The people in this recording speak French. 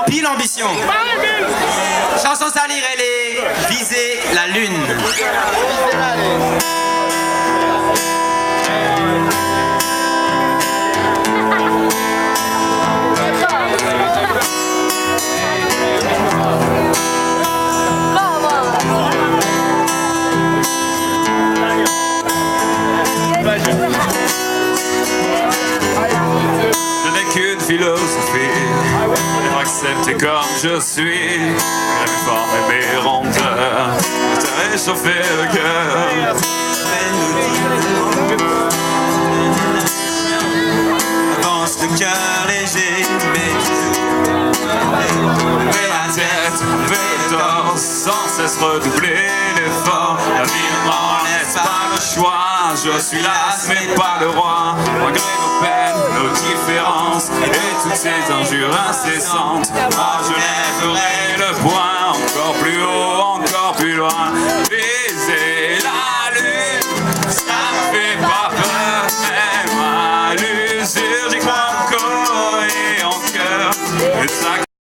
Pile ambition. Chanson salir, elle est viser la lune. Je n'ai qu'une philosophie, accepter comme je suis, mes formes et mes rondeurs, te réchauffer le cœur. Avance le cœur léger, Mais la tête, le torse, sans cesse redoubler l'effort. La vie ne m'en laisse pas le choix, je suis l'as mais pas le roi. Malgré nos peines, nos différences et toutes ces injures incessantes, moi je lèverai le poing encore plus haut, encore plus loin.